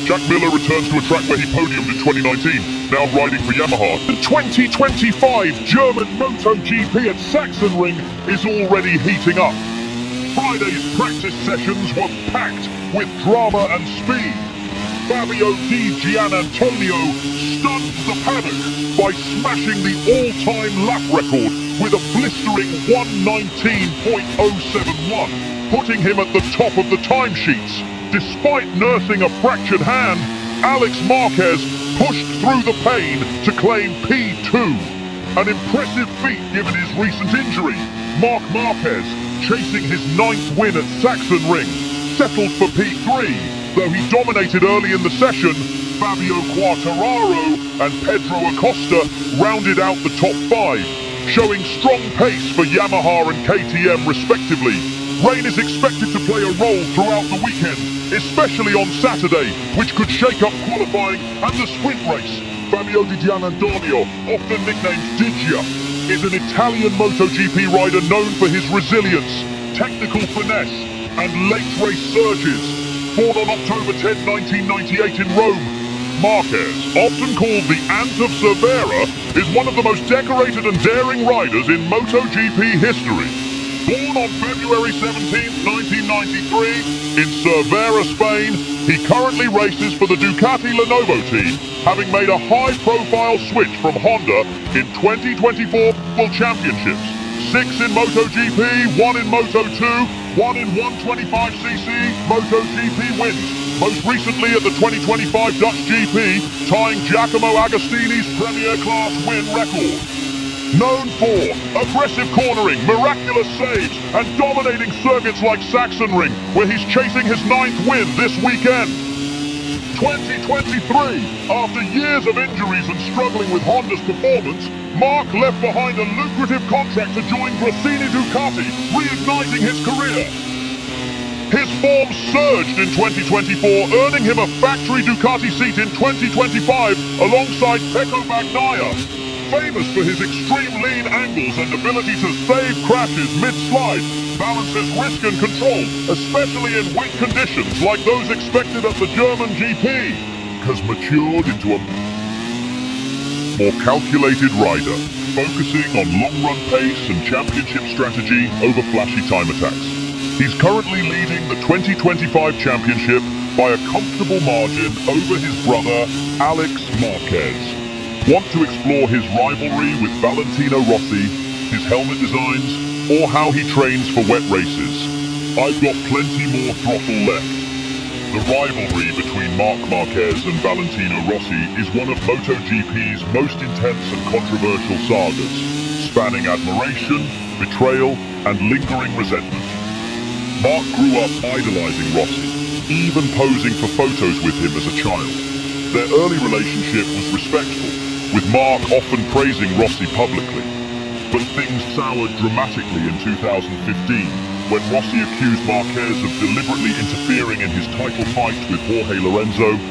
Jack Miller returns to a track where he podiumed in 2019, now riding for Yamaha. The 2025 German MotoGP at Sachsenring is already heating up. Friday's practice sessions were packed with drama and speed. Fabio di Giannantonio stunned the paddock by smashing the all-time lap record with a blistering 1:19.071, putting him at the top of the timesheets. Despite nursing a fractured hand, Alex Marquez pushed through the pain to claim P2. An impressive feat given his recent injury. Marc Marquez, chasing his 9th win at Sachsenring, settled for P3, though he dominated early in the session. Fabio Quartararo and Pedro Acosta rounded out the top 5, showing strong pace for Yamaha and KTM respectively. Rain is expected to play a role throughout the weekend, especially on Saturday, which could shake up qualifying and the sprint race. Fabio Di Giannantonio, often nicknamed Digia, is an Italian MotoGP rider known for his resilience, technical finesse, and late race surges. Born on October 10, 1998 in Rome, Marquez, often called the Ant of Cervera, is one of the most decorated and daring riders in MotoGP history. Born on February 17, 1993, in Cervera, Spain, he currently races for the Ducati Lenovo team, having made a high-profile switch from Honda in 2024 World Championships. 6 in MotoGP, 1 in Moto2, 1 in 125cc MotoGP wins, most recently at the 2025 Dutch GP, tying Giacomo Agostini's Premier Class win record. Known for aggressive cornering, miraculous saves, and dominating circuits like Sachsenring, where he's chasing his 9th win this weekend. 2023, after years of injuries and struggling with Honda's performance, Marc left behind a lucrative contract to join Gresini Ducati, reigniting his career. His form surged in 2024, earning him a factory Ducati seat in 2025 alongside Pecco Bagnaia. Famous for his extreme lean angles and ability to save crashes mid-slide, balances risk and control, especially in wet conditions like those expected at the German GP. Has matured into a more calculated rider, focusing on long-run pace and championship strategy over flashy time attacks. He's currently leading the 2025 championship by a comfortable margin over his brother, Alex Marquez. Want to explore his rivalry with Valentino Rossi, his helmet designs, or how he trains for wet races? I've got plenty more throttle left. The rivalry between Marc Marquez and Valentino Rossi is one of MotoGP's most intense and controversial sagas, spanning admiration, betrayal, and lingering resentment. Marc grew up idolizing Rossi, even posing for photos with him as a child. Their early relationship was respectful, with Marc often praising Rossi publicly. But things soured dramatically in 2015, when Rossi accused Marquez of deliberately interfering in his title fight with Jorge Lorenzo.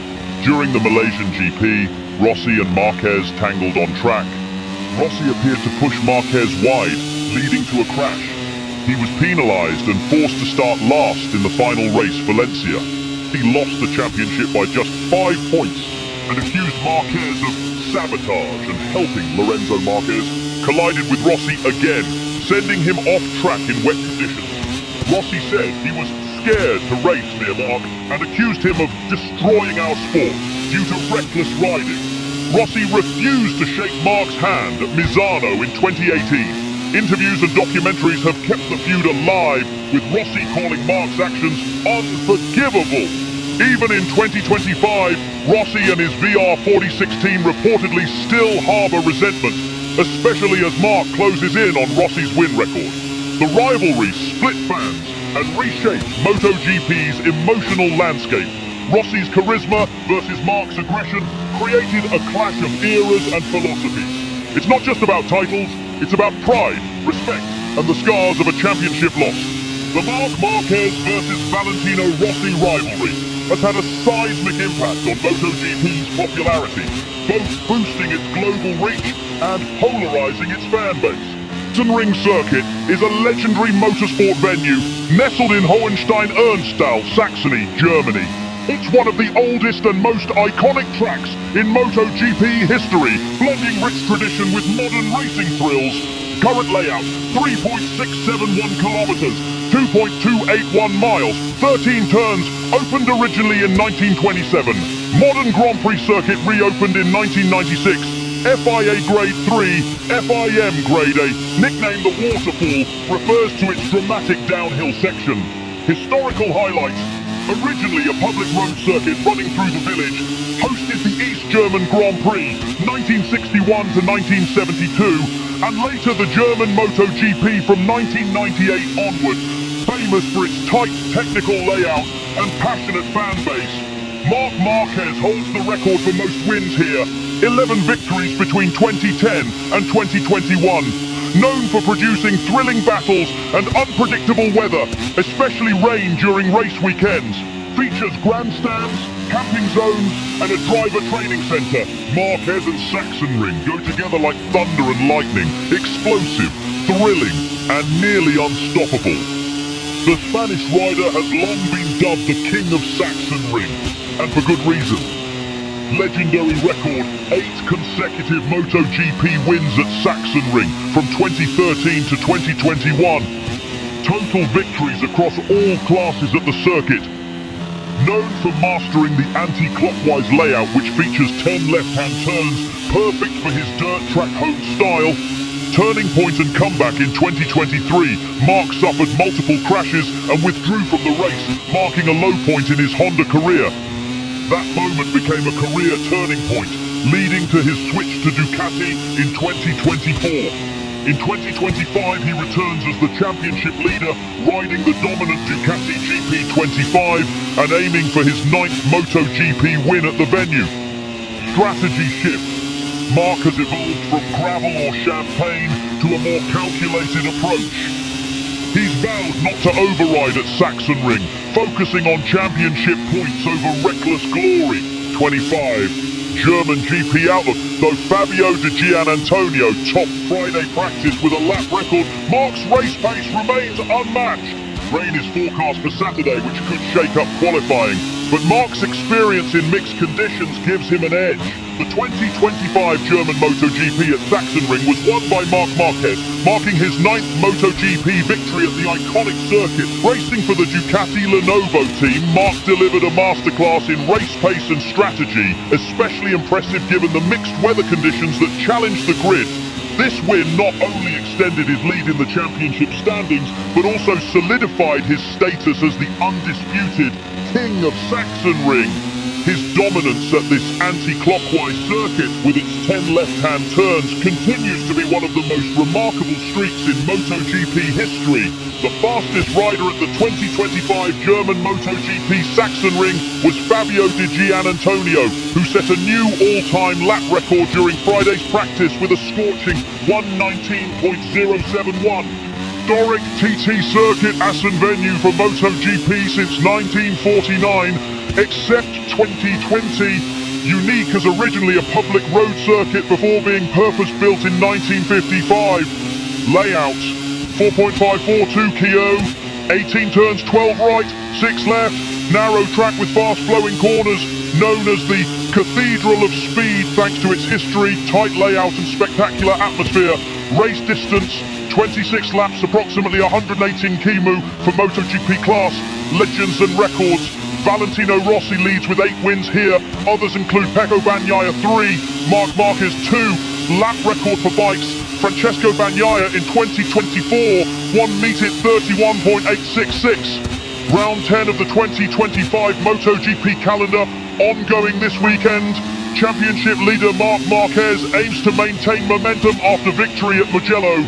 During the Malaysian GP, Rossi and Marquez tangled on track. Rossi appeared to push Marquez wide, leading to a crash. He was penalized and forced to start last in the final race, Valencia. He lost the championship by just 5 points and accused Marquez of sabotage, and helping Lorenzo Marquez collided with Rossi again, sending him off track in wet conditions. Rossi said he was scared to race near Marc and accused him of destroying our sport due to reckless riding. Rossi refused to shake Marc's hand at Misano in 2018. Interviews and documentaries have kept the feud alive, with Rossi calling Marc's actions unforgivable. Even in 2025, Rossi and his VR46 team reportedly still harbor resentment, especially as Marc closes in on Rossi's win record. The rivalry split fans and reshaped MotoGP's emotional landscape. Rossi's charisma versus Marc's aggression created a clash of eras and philosophies. It's not just about titles, it's about pride, respect, and the scars of a championship loss. The Marc Marquez versus Valentino Rossi rivalry has had a seismic impact on MotoGP's popularity, both boosting its global reach and polarizing its fan base. The Sachsenring circuit is a legendary motorsport venue nestled in Hohenstein-Ernstthal, Saxony, Germany. It's one of the oldest and most iconic tracks in Motogp history, blending rich tradition with modern racing thrills. Current layout, 3.671 kilometers, 2.281 miles, 13 turns, opened originally in 1927. Modern Grand Prix circuit reopened in 1996. FIA Grade 3, FIM Grade A, nicknamed the Waterfall, refers to its dramatic downhill section. Historical highlights. Originally a public road circuit running through the village, hosted the East German Grand Prix, 1961 to 1972, and later the German MotoGP from 1998 onwards, famous for its tight technical layout and passionate fan base. Marquez holds the record for most wins here, 11 victories between 2010 and 2021. Known for producing thrilling battles and unpredictable weather, especially rain during race weekends. Features grandstands, camping zones, and a driver training center. Marquez and Sachsenring go together like thunder and lightning, explosive, thrilling, and nearly unstoppable. The Spanish rider has long been dubbed the King of Sachsenring, and for good reason. Legendary record, 8 consecutive MotoGP wins at Sachsenring from 2013 to 2021. Total victories across all classes at the circuit. Known for mastering the anti-clockwise layout, which features 10 left-hand turns, perfect for his dirt track home style. Turning point and comeback in 2023, Mark suffered multiple crashes and withdrew from the race, marking a low point in his Honda career. That moment became a career turning point, leading to his switch to Ducati in 2024. In 2025, he returns as the championship leader, riding the dominant Ducati GP25 and aiming for his 9th MotoGP win at the venue. Strategy shift. Mark has evolved from gravel or champagne to a more calculated approach. He's vowed not to override at Sachsenring, focusing on championship points over reckless glory. 25. German GP outlook, though Fabio de Giannantonio topped Friday practice with a lap record, Mark's race pace remains unmatched. Rain is forecast for Saturday, which could shake up qualifying, but Mark's experience in mixed conditions gives him an edge. The 2025 German MotoGP at Sachsenring was won by Marquez, marking his 9th MotoGP victory at the iconic circuit. Racing for the Ducati Lenovo team, Mark delivered a masterclass in race pace and strategy, especially impressive given the mixed weather conditions that challenged the grid. This win not only extended his lead in the championship standings, but also solidified his status as the undisputed King of Sachsenring. His dominance at this anti-clockwise circuit with its 10 left-hand turns continues to be one of the most remarkable streaks in MotoGP history. The fastest rider at the 2025 German MotoGP Sachsenring was Fabio de Giannantonio, who set a new all-time lap record during Friday's practice with a scorching 1:19.071. Historic TT circuit Assen venue for MotoGP since 1949, except 2020, unique as originally a public road circuit before being purpose-built in 1955. Layout, 4.542 km, 18 turns, 12 right, 6 left, narrow track with fast-flowing corners, known as the Cathedral of Speed thanks to its history, tight layout and spectacular atmosphere. Race distance, 26 laps, approximately 118 km for MotoGP class, legends and records. Valentino Rossi leads with 8 wins here. Others include Pecco Bagnaia 3, Marc Marquez 2, lap record for bikes. Francesco Bagnaia in 2024 won meet at 31.866. Round 10 of the 2025 MotoGP calendar ongoing this weekend. Championship leader Marc Marquez aims to maintain momentum after victory at Mugello.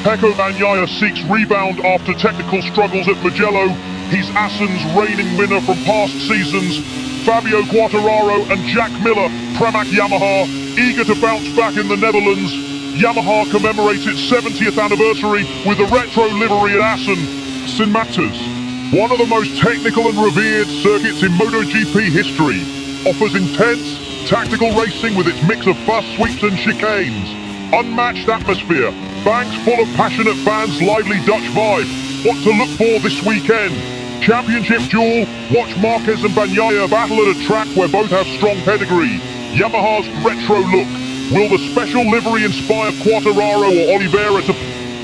Pecco Bagnaia seeks rebound after technical struggles at Mugello. He's Assen's reigning winner from past seasons. Fabio Quartararo and Jack Miller, Pramac Yamaha, eager to bounce back in the Netherlands. Yamaha commemorates its 70th anniversary with a retro livery at Assen. St. Matters, one of the most technical and revered circuits in MotoGP history, offers intense, tactical racing with its mix of fast sweeps and chicanes. Unmatched atmosphere, banks full of passionate fans, lively Dutch vibe. What to look for this weekend? Championship duel, watch Marquez and Bagnaia battle at a track where both have strong pedigree. Yamaha's retro look. Will the special livery inspire Quartararo or Oliveira to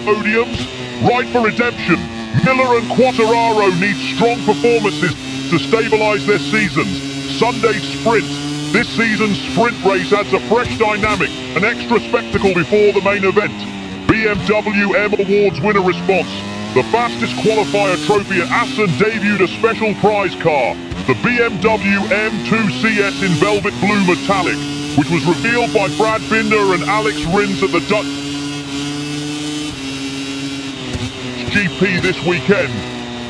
podiums? Ride for redemption. Miller and Quartararo need strong performances to stabilize their seasons. Sunday sprint. This season's sprint race adds a fresh dynamic, an extra spectacle before the main event. BMW M Awards winner response. The fastest qualifier trophy at Assen debuted a special prize car, the BMW M2 CS in velvet blue metallic, which was revealed by Brad Binder and Alex Rins at the Dutch GP this weekend.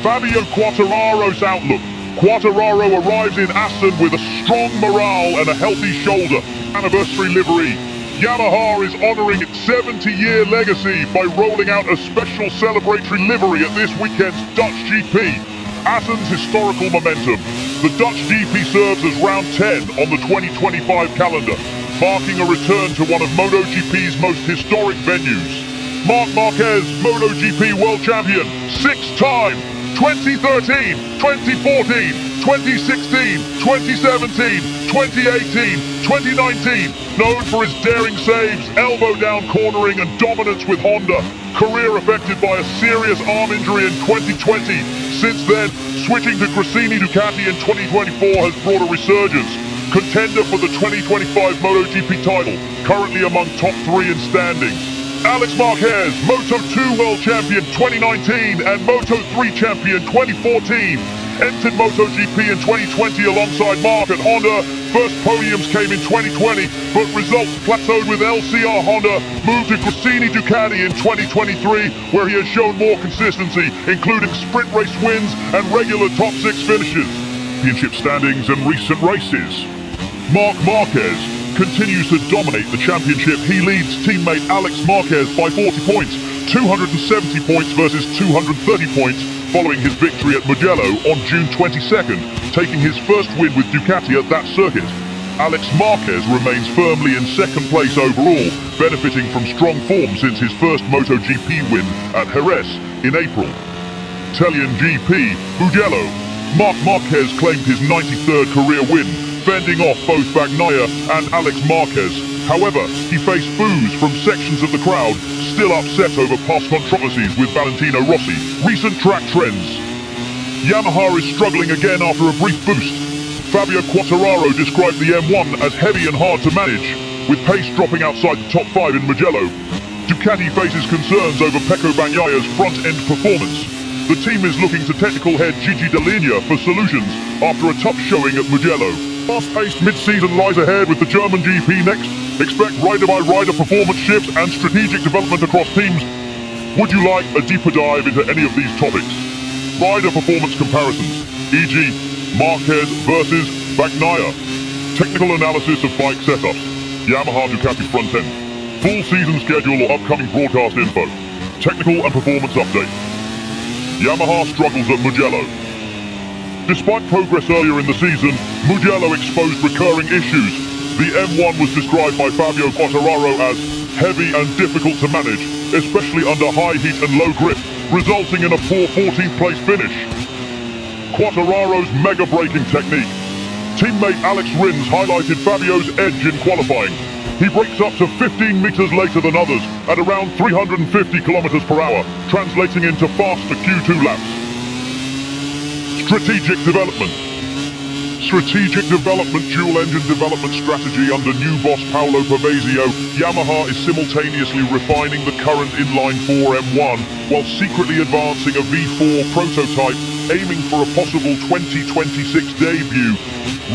Fabio Quartararo's outlook. Quartararo arrives in Assen with a strong morale and a healthy shoulder. Anniversary livery. Yamaha is honouring its 70-year legacy by rolling out a special celebratory livery at this weekend's Dutch GP. Assen's historical momentum. The Dutch GP serves as round 10 on the 2025 calendar, marking a return to one of MotoGP's most historic venues. Marc Marquez, MotoGP World Champion, 6-time, 2013, 2014, 2016, 2017, 2018, 2019, known for his daring saves, elbow down cornering and dominance with Honda. Career affected by a serious arm injury in 2020. Since then, switching to Gresini Ducati in 2024 has brought a resurgence. Contender for the 2025 MotoGP title, currently among top 3 in standings. Alex Marquez, Moto2 World Champion 2019 and Moto3 Champion 2014. Entered MotoGP in 2020 alongside Marc at Honda. First podiums came in 2020, but results plateaued with LCR Honda. Moved to Gresini Ducati in 2023, where he has shown more consistency, including sprint race wins and regular top 6 finishes. Championship standings and recent races. Marc Marquez continues to dominate the championship. He leads teammate Alex Marquez by 40 points, 270 points versus 230 points, following his victory at Mugello on June 22nd, taking his first win with Ducati at that circuit. Alex Marquez remains firmly in second place overall, benefiting from strong form since his first MotoGP win at Jerez in April. Italian GP, Mugello. Marc Marquez claimed his 93rd career win, fending off both Bagnaia and Alex Marquez. However, he faced boos from sections of the crowd, still upset over past controversies with Valentino Rossi. Recent track trends. Yamaha is struggling again after a brief boost. Fabio Quartararo described the M1 as heavy and hard to manage, with pace dropping outside the top 5 in Mugello. Ducati faces concerns over Pecco Bagnaia's front-end performance. The team is looking to technical head Gigi Dall'Igna for solutions after a tough showing at Mugello. Fast-paced mid-season lies ahead with the German GP next. Expect rider-by-rider performance shifts and strategic development across teams. Would you like a deeper dive into any of these topics? Rider performance comparisons, e.g. Marquez versus Bagnaia. Technical analysis of bike setups. Yamaha Ducati front end. Full season schedule or upcoming broadcast info. Technical and performance update. Yamaha struggles at Mugello. Despite progress earlier in the season, Mugello exposed recurring issues. The M1 was described by Fabio Quartararo as heavy and difficult to manage, especially under high heat and low grip, resulting in a poor 14th place finish. Quartararo's mega braking technique. Teammate Alex Rins highlighted Fabio's edge in qualifying. He brakes up to 15 meters later than others, at around 350 kilometers per hour, translating into faster Q2 laps. Strategic development. Strategic development dual-engine development strategy under new boss Paolo Pavesio. Yamaha is simultaneously refining the current inline 4 M1 while secretly advancing a V4 prototype aiming for a possible 2026 debut.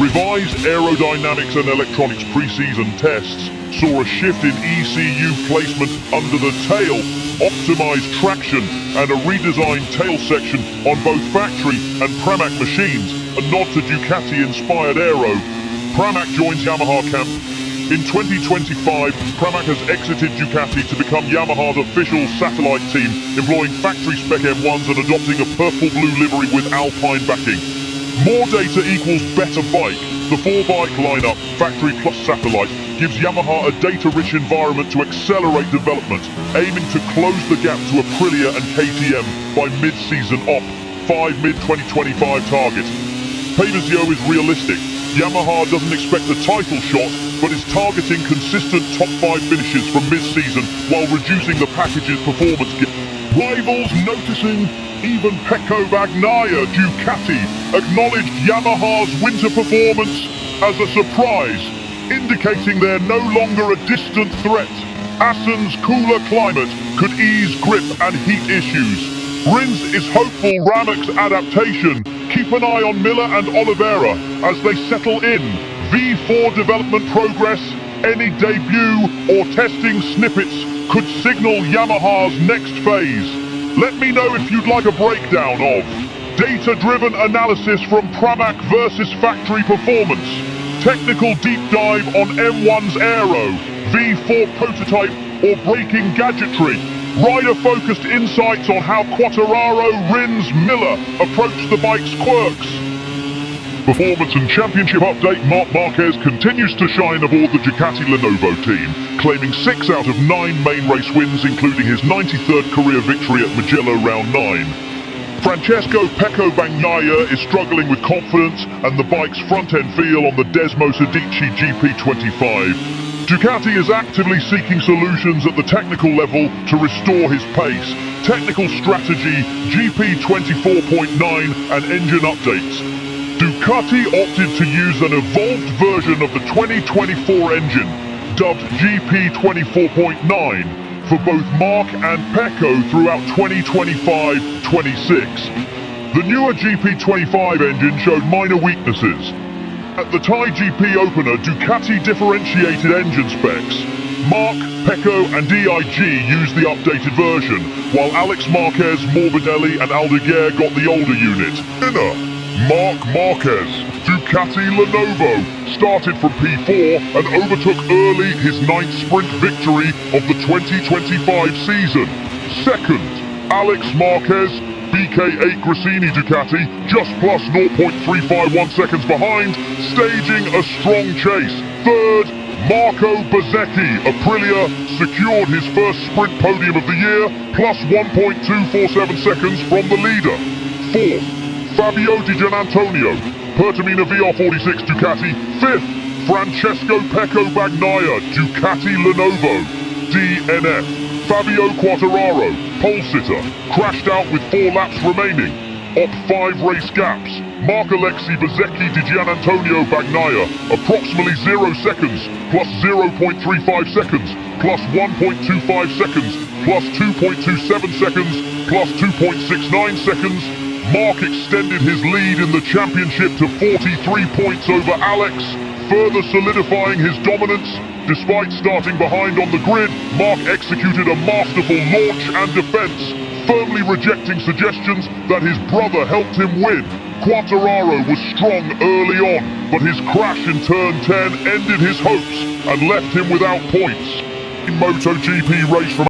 Revised aerodynamics and electronics pre-season tests saw a shift in ECU placement under the tail, optimized traction, and a redesigned tail section on both factory and Pramac machines, a nod to Ducati-inspired aero. Pramac joins Yamaha camp. In 2025, Pramac has exited Ducati to become Yamaha's official satellite team, employing factory-spec M1s and adopting a purple-blue livery with Alpine backing. More data equals better bike. The 4-bike lineup, factory plus satellite, gives Yamaha a data-rich environment to accelerate development, aiming to close the gap to Aprilia and KTM by mid-season op. 5 mid-2025 target. Pedro is realistic. Yamaha doesn't expect a title shot, but is targeting consistent top 5 finishes from mid-season while reducing the package's performance gap. Rivals noticing, even Pecco Bagnaia Ducati acknowledged Yamaha's winter performance as a surprise, indicating they're no longer a distant threat. Assen's cooler climate could ease grip and heat issues. Rins is hopeful Ramek's adaptation. Keep an eye on Miller and Oliveira as they settle in. V4 development progress, any debut or testing snippets could signal Yamaha's next phase. Let me know if you'd like a breakdown of data-driven analysis from Pramac versus factory performance, technical deep dive on M1's aero, V4 prototype or braking gadgetry, rider-focused insights on how Quartararo, Rins, Miller approach the bike's quirks. Performance and championship update. Marquez continues to shine aboard the Ducati Lenovo team, claiming 6 out of 9 main race wins, including his 93rd career victory at Mugello Round 9. Pecco Bagnaia is struggling with confidence and the bike's front-end feel on the Desmos Adichie GP25. Ducati is actively seeking solutions at the technical level to restore his pace. Technical strategy, GP 24.9 and engine updates. Ducati opted to use an evolved version of the 2024 engine, dubbed GP 24.9, for both Marc and Pecco throughout 2025-26. The newer GP25 engine showed minor weaknesses. At the Thai GP opener, Ducati differentiated engine specs. Marc, Pecco and DIG used the updated version, while Alex Marquez, Morbidelli and Aldeguer got the older unit. Winner, Marquez, Ducati Lenovo, started from P4 and overtook early his 9th sprint victory of the 2025 season. Second, Alex Marquez, BK8 Gresini Ducati, just plus 0.351 seconds behind, staging a strong chase. Third, Marco Bezzecchi Aprilia secured his first sprint podium of the year, plus 1.247 seconds from the leader. Fourth, Fabio Di Giannantonio, Pertamina VR46 Ducati. Fifth, Francesco Pecco Bagnaia, Ducati Lenovo. DNF, Fabio Quartararo, pole sitter, crashed out with 4 laps remaining. Op 5 race gaps, Marc Alexi Bezzecchi Di Giannantonio Bagnaia, approximately 0 seconds, plus 0.35 seconds, plus 1.25 seconds, plus 2.27 seconds, plus 2.69 seconds. Marc extended his lead in the championship to 43 points over Alex, further solidifying his dominance. Despite starting behind on the grid, Marc executed a masterful launch and defense, firmly rejecting suggestions that his brother helped him win. Quartararo was strong early on, but his crash in turn 10 ended his hopes and left him without points. In MotoGP race from